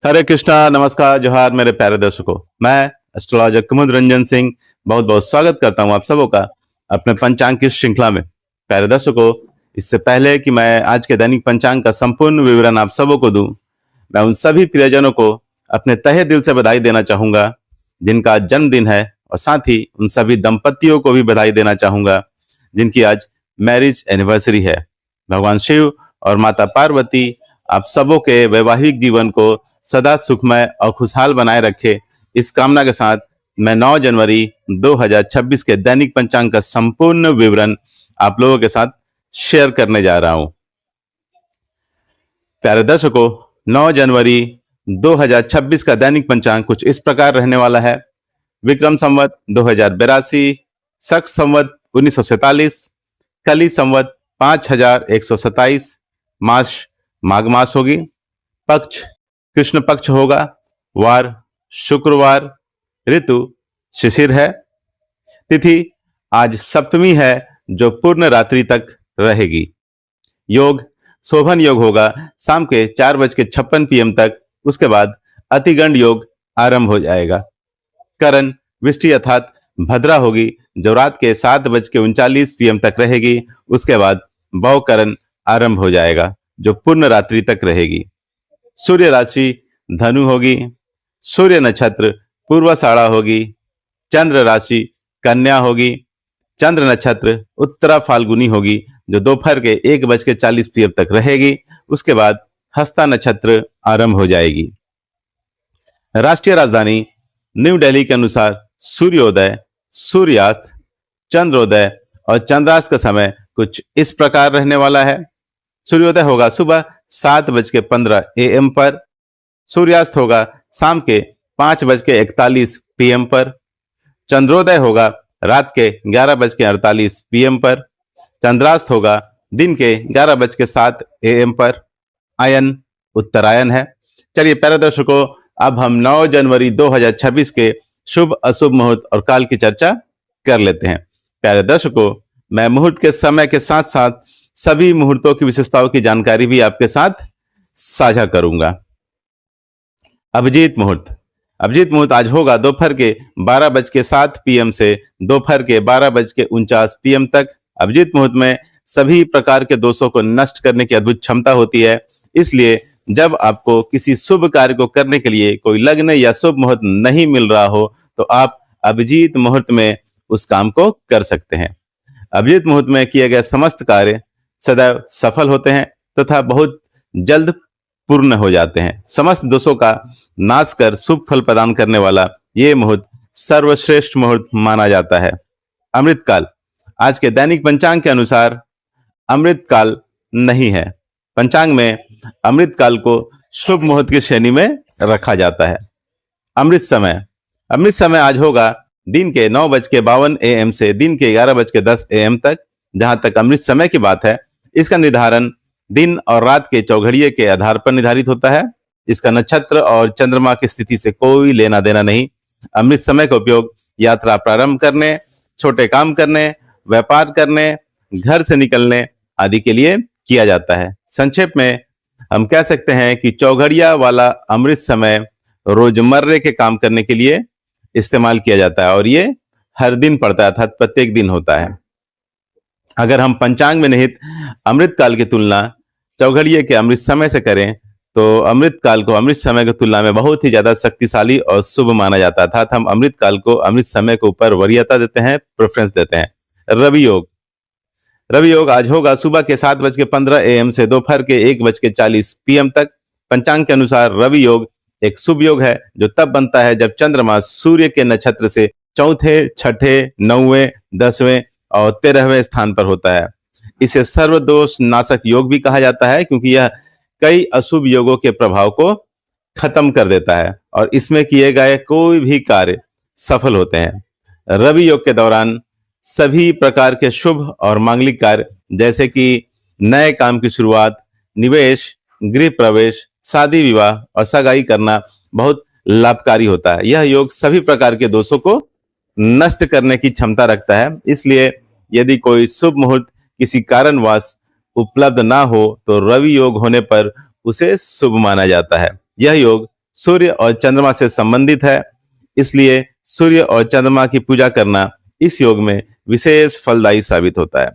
हरे कृष्णा, नमस्कार, जोहार मेरे प्यारे दर्शकों। मैं एस्ट्रोलॉजर कुमुद रंजन सिंह बहुत बहुत स्वागत करता हूं आप सबों का अपने पंचांग की श्रृंखला में। प्यारे दर्शकों, इससे पहले कि मैं आज के दैनिक पंचांग का संपूर्ण विवरण आप सबों को दूं, मैं उन सभी प्रियजनों को अपने तहे दिल से बधाई देना चाहूंगा जिनका आज जन्मदिन है, और साथ ही उन सभी दंपतियों को भी बधाई देना चाहूंगा जिनकी आज मैरिज एनिवर्सरी है। भगवान शिव और माता पार्वती आप सबों के वैवाहिक जीवन को सदा सुखमय और खुशहाल बनाए रखे, इस कामना के साथ मैं 9 जनवरी 2026 के दैनिक पंचांग का संपूर्ण विवरण आप लोगों के साथ शेयर करने जा रहा हूं। प्यारे दर्शकों, 9 जनवरी 2026 का दैनिक पंचांग कुछ इस प्रकार रहने वाला है। विक्रम संवत 2082, शक संवत 1947, कली संवत 5127, मास माघ मास होगी, पक्ष कृष्ण पक्ष होगा, वार शुक्रवार, ऋतु शिशिर है, तिथि आज सप्तमी है जो पूर्ण रात्रि तक रहेगी। योग शोभन योग होगा शाम के 4:56 PM तक, उसके बाद अतिगंड योग आरंभ हो जाएगा। करण वृष्टि अर्थात भद्रा होगी जो रात के 7:39 PM तक रहेगी, उसके बाद भव करण आरंभ हो जाएगा जो पूर्ण रात्रि तक रहेगी। सूर्य राशि धनु होगी, सूर्य नक्षत्र पूर्वाषाढ़ा होगी, चंद्र राशि कन्या होगी, चंद्र नक्षत्र उत्तरा फाल्गुनी होगी जो दोपहर के 1:40 PM तक रहेगी, उसके बाद हस्ता नक्षत्र आरंभ हो जाएगी। राष्ट्रीय राजधानी न्यू दिल्ली के अनुसार सूर्योदय, सूर्यास्त, चंद्रोदय और चंद्रास्त का समय कुछ इस प्रकार रहने वाला है। सूर्योदय होगा सुबह 7:15 AM पर, सूर्यास्त होगा शाम के 5:41 PM पर, चंद्रोदय होगा रात के 11:48 PM पर, चंद्रास्त होगा दिन के 11:07 AM पर। आयन उत्तरायण है। चलिए प्यारे दर्शकों, अब हम 9 जनवरी 2026 के शुभ अशुभ मुहूर्त और काल की चर्चा कर लेते हैं। प्यारे दर्शकों, मैं मुहूर्त के समय के साथ साथ सभी मुहूर्तों की विशेषताओं की जानकारी भी आपके साथ साझा करूंगा। अभिजीत मुहूर्त आज होगा दोपहर के 12:07 PM से दोपहर के 12:49 PM तक। अभिजीत मुहूर्त में सभी प्रकार के दोषों को नष्ट करने की अद्भुत क्षमता होती है, इसलिए जब आपको किसी शुभ कार्य को करने के लिए कोई लग्न या शुभ मुहूर्त नहीं मिल रहा हो तो आप अभिजीत मुहूर्त में उस काम को कर सकते हैं। अभिजीत मुहूर्त में किए गए समस्त कार्य सदैव सफल होते हैं तथा बहुत जल्द पूर्ण हो जाते हैं। समस्त दोषों का नाश कर शुभ फल प्रदान करने वाला ये मुहूर्त सर्वश्रेष्ठ मुहूर्त माना जाता है। अमृतकाल आज के दैनिक पंचांग के अनुसार अमृतकाल नहीं है। पंचांग में अमृतकाल को शुभ मुहूर्त की श्रेणी में रखा जाता है। अमृत समय आज होगा दिन के 9:52 AM से दिन के 11:10 AM तक। जहां तक अमृत समय की बात है, इसका निर्धारण दिन और रात के चौघड़िए के आधार पर निर्धारित होता है। इसका नक्षत्र और चंद्रमा की स्थिति से कोई लेना देना नहीं। अमृत समय का उपयोग यात्रा प्रारंभ करने, छोटे काम करने, व्यापार करने, घर से निकलने आदि के लिए किया जाता है। संक्षेप में हम कह सकते हैं कि चौघड़िया वाला अमृत समय रोजमर्रे के काम करने के लिए इस्तेमाल किया जाता है और ये हर दिन पड़ता है, अर्थात प्रत्येक दिन होता है। अगर हम पंचांग में निहित अमृत काल की तुलना चौघड़िए के अमृत समय से करें तो अमृत काल को अमृत समय की तुलना में बहुत ही ज्यादा शक्तिशाली और शुभ माना जाता है, अर्थात हम अमृत काल को अमृत समय के ऊपर वरीयता देते हैं, प्रेफरेंस देते हैं। रवि योग आज होगा सुबह के 7:15 AM से दोपहर के 1:40 PM तक। पंचांग के अनुसार रवि योग एक शुभ योग है जो तब बनता है जब चंद्रमा सूर्य के नक्षत्र से चौथे, छठे, 9वें, 10वें और 13वें स्थान पर होता है। इसे सर्वदोष नाशक योग भी कहा जाता है क्योंकि यह कई अशुभ योगों के प्रभाव को खत्म कर देता है और इसमें किए गए कोई भी कार्य सफल होते हैं। रवि योग के दौरान सभी प्रकार के शुभ और मांगलिक कार्य जैसे कि नए काम की शुरुआत, निवेश, गृह प्रवेश, शादी विवाह और सगाई करना बहुत लाभकारी होता है। यह योग सभी प्रकार के दोषों को नष्ट करने की क्षमता रखता है, इसलिए यदि कोई शुभ मुहूर्त किसी कारणवश उपलब्ध ना हो तो रवि योग होने पर उसे शुभ माना जाता है। यह योग सूर्य और चंद्रमा से संबंधित है, इसलिए सूर्य और चंद्रमा की पूजा करना इस योग में विशेष फलदायी साबित होता है।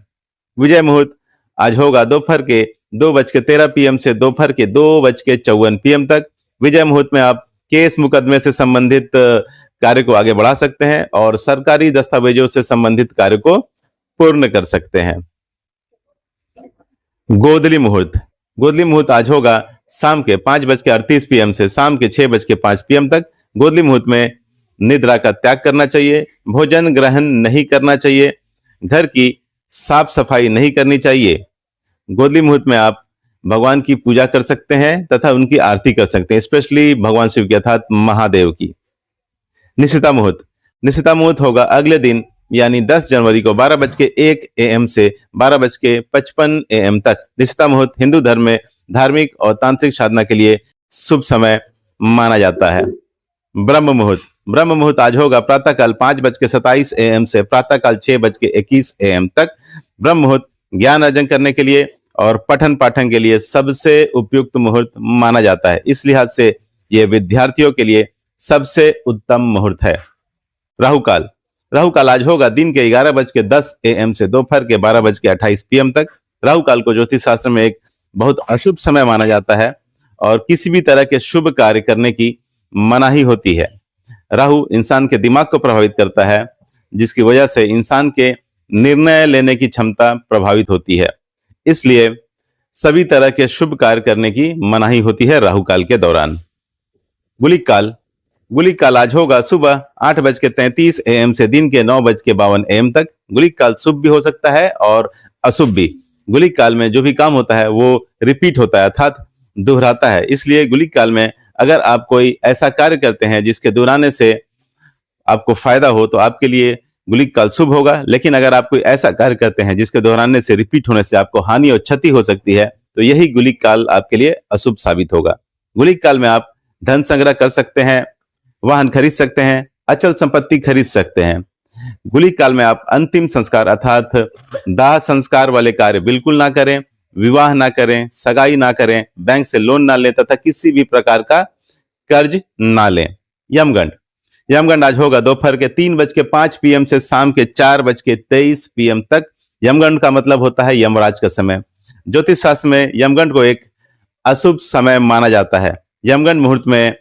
विजय मुहूर्त आज होगा दोपहर के 2:13 PM से दोपहर के 2:54 PM तक। विजय मुहूर्त में आप केस मुकदमे से संबंधित कार्य को आगे बढ़ा सकते हैं और सरकारी दस्तावेजों से संबंधित कार्य को पूर्ण कर सकते हैं। गोधली मुहूर्त, गोधली मुहूर्त आज होगा शाम के 5:38 PM से शाम के 6:05 PM तक। गोधली मुहूर्त में निद्रा का त्याग करना चाहिए, भोजन ग्रहण नहीं करना चाहिए, घर की साफ सफाई नहीं करनी चाहिए। गोधली मुहूर्त में आप भगवान की पूजा कर सकते हैं तथा उनकी आरती कर सकते हैं, स्पेशली भगवान शिव की अर्थात महादेव की। निशिता मुहूर्त, निशिता मुहूर्त होगा अगले दिन यानी 10 जनवरी को 12:01 AM से 12:55 AM तक। निशिता मुहूर्त हिंदू धर्म में धार्मिक और तांत्रिक साधना के लिए शुभ समय माना जाता है। ब्रह्म मुहूर्त, ब्रह्म मुहूर्त आज होगा प्रातःकाल 5:27 AM से प्रातःकाल 6:21 AM तक। ब्रह्म मुहूर्त ज्ञान अर्जन करने के लिए और पठन पाठन के लिए सबसे उपयुक्त मुहूर्त माना जाता है। इस लिहाज से यह विद्यार्थियों के लिए सबसे उत्तम मुहूर्त है। राहुकाल, राहुकाल आज होगा दिन के 11:10 AM से दोपहर के 12:28 PM तक। राहुकाल को ज्योतिष शास्त्र में एक बहुत अशुभ समय माना जाता है और किसी भी तरह के शुभ कार्य करने की मनाही होती है। राहु इंसान के दिमाग को प्रभावित करता है, जिसकी वजह से इंसान के निर्णय लेने की क्षमता प्रभावित होती है, इसलिए सभी तरह के शुभ कार्य करने की मनाही होती है राहु काल के दौरान। गुलिक काल, गुलिक काल आज होगा सुबह 8:33 AM से दिन के 9:52 AM तक। गुलिक काल शुभ भी हो सकता है और अशुभ भी। गुलिक काल में जो भी काम होता है वो रिपीट होता है अर्थात दोहराता है, इसलिए गुलिक काल में अगर आप कोई ऐसा कार्य करते हैं जिसके दोहराने से आपको फायदा हो तो आपके लिए गुलिक काल शुभ होगा, लेकिन अगर आप कोई ऐसा कार्य करते हैं जिसके दोहराने से रिपीट होने से आपको हानि और क्षति हो सकती है तो यही गुलिक काल आपके लिए अशुभ साबित होगा। गुलिक काल में आप धन संग्रह कर सकते हैं, वाहन खरीद सकते हैं, अचल संपत्ति खरीद सकते हैं। गुलिक काल में आप अंतिम संस्कार अर्थात दाह संस्कार वाले कार्य बिल्कुल ना करें, विवाह ना करें, सगाई ना करें, बैंक से लोन ना लें तथा किसी भी प्रकार का कर्ज ना लें। यमगंड, यमगंड आज होगा दोपहर के 3:05 PM से शाम के 4:23 PM तक। यमगंड का मतलब होता है यमराज का समय। ज्योतिष शास्त्र में यमगंड को एक अशुभ समय माना जाता है। यमगंड मुहूर्त में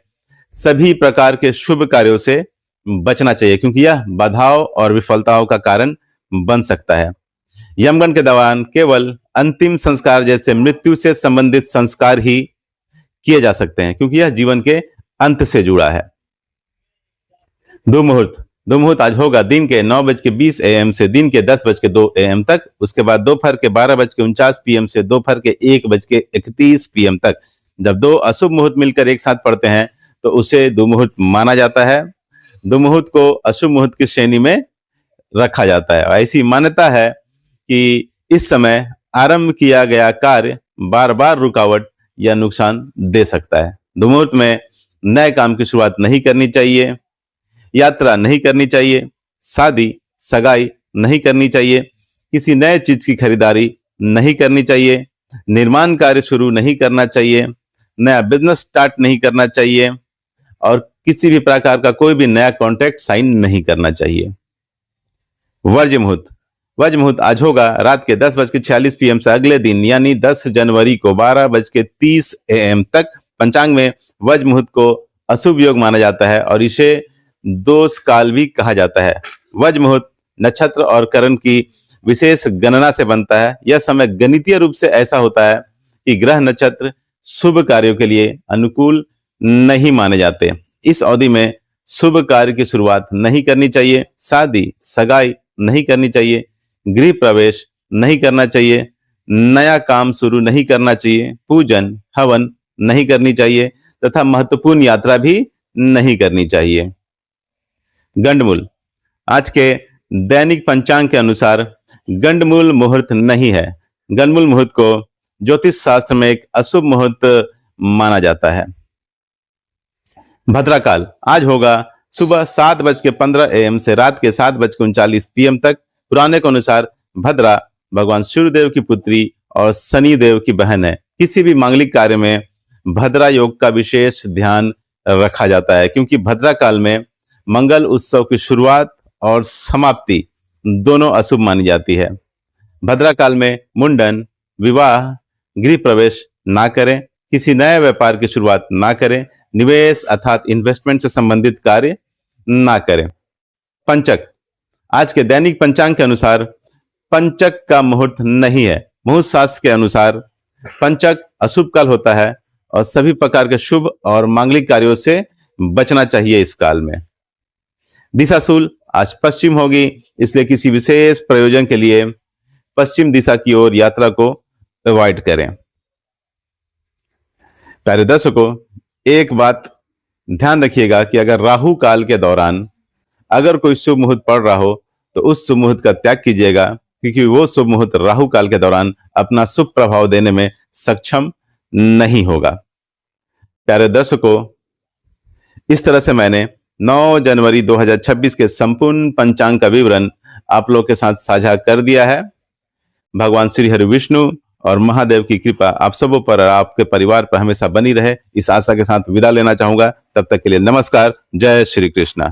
सभी प्रकार के शुभ कार्यों से बचना चाहिए क्योंकि यह बाधाओं और विफलताओं का कारण बन सकता है। यमगंड के दौरान केवल अंतिम संस्कार जैसे मृत्यु से संबंधित संस्कार ही किए जा सकते हैं क्योंकि यह जीवन के अंत से जुड़ा है। दुमुहूर्त, दुमुहूर्त आज होगा दिन के 9:20 AM से दिन के 10:02 AM तक। उसके बाद दोपहर के 12:49 PM से दोपहर के 1:31 PM तक। जब दो अशुभ मुहूर्त मिलकर एक साथ पड़ते हैं तो उसे दुमुहूर्त माना जाता है। दुमुहूर्त को अशुभ मुहूर्त की श्रेणी में रखा जाता है। ऐसी मान्यता है कि इस समय आरंभ किया गया कार्य बार बार रुकावट या नुकसान दे सकता है। दुमुहूर्त में नए काम की शुरुआत नहीं करनी चाहिए, यात्रा नहीं करनी चाहिए, शादी सगाई नहीं करनी चाहिए, किसी नए चीज की खरीदारी नहीं करनी चाहिए, निर्माण कार्य शुरू नहीं करना चाहिए, नया बिजनेस स्टार्ट नहीं करना चाहिए और किसी भी प्रकार का कोई भी नया कॉन्ट्रैक्ट साइन नहीं करना चाहिए। वर्ज्य मुहूर्त, वर्ज्य मुहूर्त आज होगा रात के 10:46 PM से अगले दिन यानी 10 जनवरी को 12:30 AM तक। पंचांग में वर्ज्य मुहूर्त को अशुभ योग माना जाता है और इसे दोष काल भी कहा जाता है। वर्ज्य मुहूर्त नक्षत्र और करण की विशेष गणना से बनता है। यह समय गणितीय रूप से ऐसा होता है कि ग्रह नक्षत्र शुभ कार्यों के लिए अनुकूल नहीं माने जाते। इस अवधि में शुभ कार्य की शुरुआत नहीं करनी चाहिए, शादी सगाई नहीं करनी चाहिए, गृह प्रवेश नहीं करना चाहिए, नया काम शुरू नहीं करना चाहिए, पूजन हवन नहीं करनी चाहिए तथा महत्वपूर्ण यात्रा भी नहीं करनी चाहिए। गंडमूल, आज के दैनिक पंचांग के अनुसार गंडमूल मुहूर्त नहीं है। गंडमूल मुहूर्त को ज्योतिष शास्त्र में एक अशुभ मुहूर्त माना जाता है। भद्रा काल आज होगा सुबह 7:15 AM से रात के 7:39 PM तक। पुराने के अनुसार भद्रा भगवान सूर्यदेव की पुत्री और शनि देव की बहन है। किसी भी मांगलिक कार्य में भद्रा योग का विशेष ध्यान रखा जाता है, क्योंकि भद्रा काल में मंगल उत्सव की शुरुआत और समाप्ति दोनों अशुभ मानी जाती है। भद्रा काल में मुंडन, विवाह, गृह प्रवेश ना करें, किसी नए व्यापार की शुरुआत ना करें, निवेश अर्थात इन्वेस्टमेंट से संबंधित कार्य ना करें। पंचक, आज के दैनिक पंचांग के अनुसार पंचक का मुहूर्त नहीं है। मुहूर्त शास्त्र के अनुसार पंचक अशुभ काल होता है और सभी प्रकार के शुभ और मांगलिक कार्यों से बचना चाहिए इस काल में। दिशाशूल आज पश्चिम होगी, इसलिए किसी विशेष प्रयोजन के लिए पश्चिम दिशा की ओर यात्रा को अवॉइड करें। प्यारे दर्शकों, एक बात ध्यान रखिएगा कि अगर राहु काल के दौरान अगर कोई शुभ मुहूर्त पड़ रहा हो तो उस शुभ मुहूर्त का त्याग कीजिएगा, क्योंकि वो शुभ मुहूर्त राहु काल के दौरान अपना शुभ प्रभाव देने में सक्षम नहीं होगा। प्यारे दर्शकों, इस तरह से मैंने 9 जनवरी 2026 के संपूर्ण पंचांग का विवरण आप लोग के साथ साझा कर दिया है। भगवान श्री हरि विष्णु और महादेव की कृपा आप सबों पर और आपके परिवार पर हमेशा बनी रहे, इस आशा के साथ विदा लेना चाहूंगा। तब तक के लिए नमस्कार। जय श्री कृष्णा।